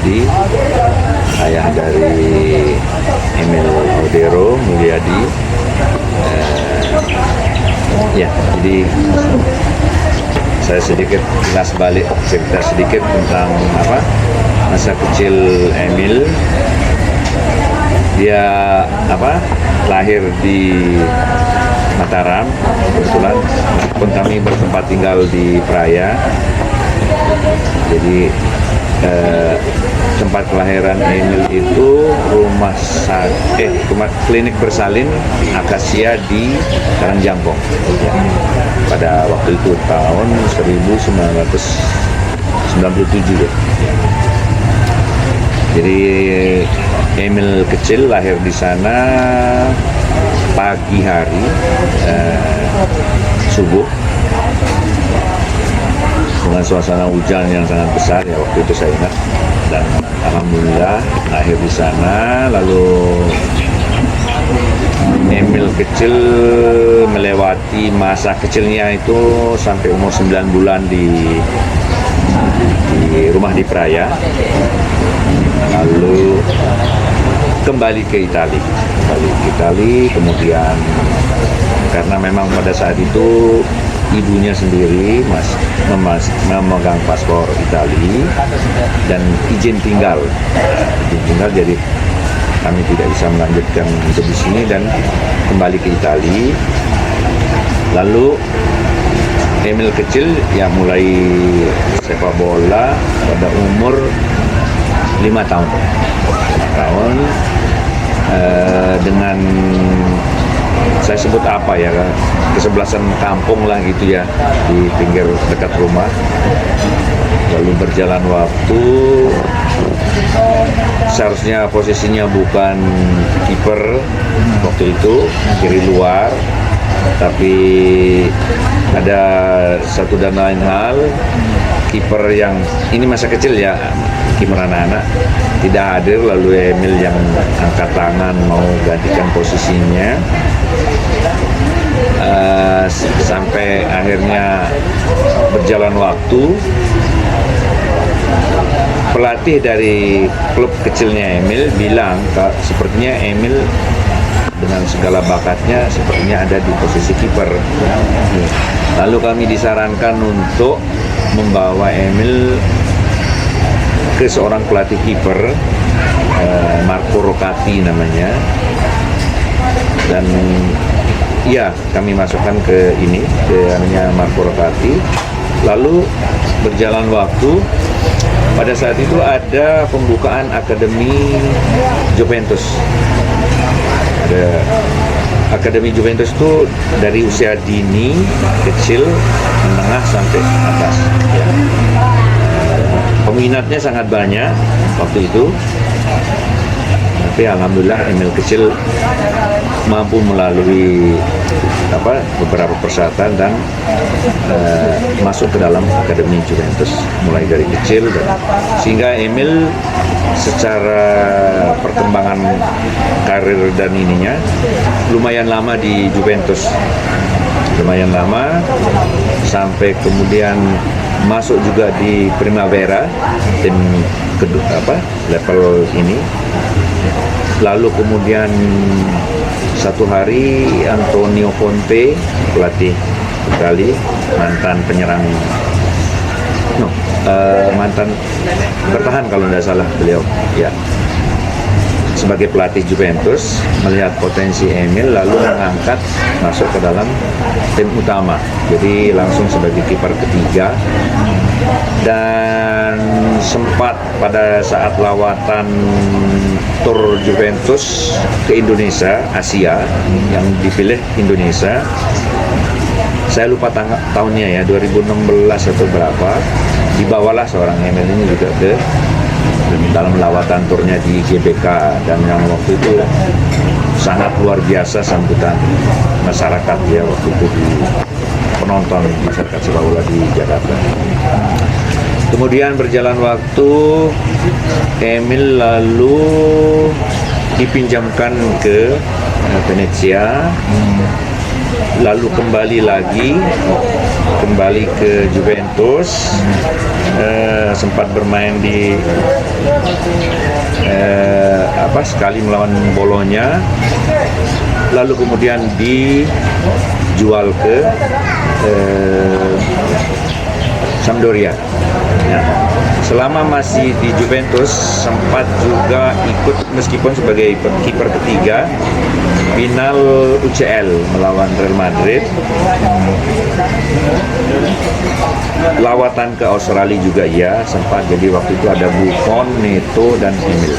Mulyadi, ayah dari Emil Audero Mulyadi. Ya, jadi saya sedikit ulas balik cerita sedikit tentang masa kecil Emil. Dia lahir di Mataram, kebetulan pun kami bertempat tinggal di Praia. Jadi tempat kelahiran Emil itu rumah klinik bersalin Akasia di Karangjambong ya. Pada waktu itu tahun 1997 ya. Jadi Emil kecil lahir di sana pagi hari, subuh, dengan suasana hujan yang sangat besar ya waktu itu saya ingat. Dan alhamdulillah lahir di sana. Lalu Emil kecil melewati masa kecilnya itu sampai umur 9 bulan di rumah di Praia. Lalu kembali ke Italia, kemudian karena memang pada saat itu ibunya sendiri memegang paspor Italia dan izin tinggal, jadi kami tidak bisa melanjutkan hidup di sini dan kembali ke Italia. Lalu Emil kecil ya mulai sepak bola pada umur 5 tahun. Dengan saya sebut kesebelasan kampung lah gitu ya, di pinggir dekat rumah. Lalu berjalan waktu, seharusnya posisinya bukan kiper waktu itu, kiri luar, tapi ada satu dan lain hal, kiper yang ini masa kecil ya, kiper anak-anak tidak hadir, lalu Emil yang angkat tangan mau gantikan posisinya. Sampai akhirnya berjalan waktu, pelatih dari klub kecilnya Emil bilang sepertinya Emil dengan segala bakatnya sepertinya ada di posisi kiper. Lalu kami disarankan untuk membawa Emil ke seorang pelatih kiper, Marco Rocati namanya, dan ya kami masukkan ke Marco Rocati. Lalu berjalan waktu, pada saat itu ada pembukaan akademi Juventus. Ada akademi Juventus itu dari usia dini, kecil, menengah sampai atas ya. Peminatnya sangat banyak waktu itu, tapi alhamdulillah Emil kecil mampu melalui beberapa persyaratan dan masuk ke dalam akademi Juventus mulai dari kecil, sehingga Emil secara perkembangan karir dan ininya lumayan lama di Juventus, lumayan lama sampai kemudian masuk juga di Primavera, tim level ini. Lalu kemudian satu hari Antonio Conte, pelatih Itali, mantan mantan bertahan kalau tidak salah beliau ya, sebagai pelatih Juventus, melihat potensi Emil lalu mengangkat masuk ke dalam tim utama, jadi langsung sebagai kiper ketiga. Dan sempat pada saat lawatan tur Juventus ke Indonesia, Asia, yang dipilih Indonesia, saya lupa tahunnya ya, 2016 atau berapa, dibawalah seorang Emil ini juga ke dalam lawatan turnya di GBK, dan yang waktu itu sangat luar biasa sambutan masyarakat ya waktu itu, di penonton masyarakat sepak bola di Jakarta. Kemudian berjalan waktu, Emil lalu dipinjamkan ke Venezia, lalu kembali ke Juventus sempat bermain di sekali melawan Bolonya, lalu kemudian dijual ke Sampdoria. Ya. Selama masih di Juventus sempat juga ikut meskipun sebagai kiper ketiga final UCL melawan Real Madrid. Lawatan ke Australia juga ya sempat, jadi waktu itu ada Buffon, Neto dan Emil.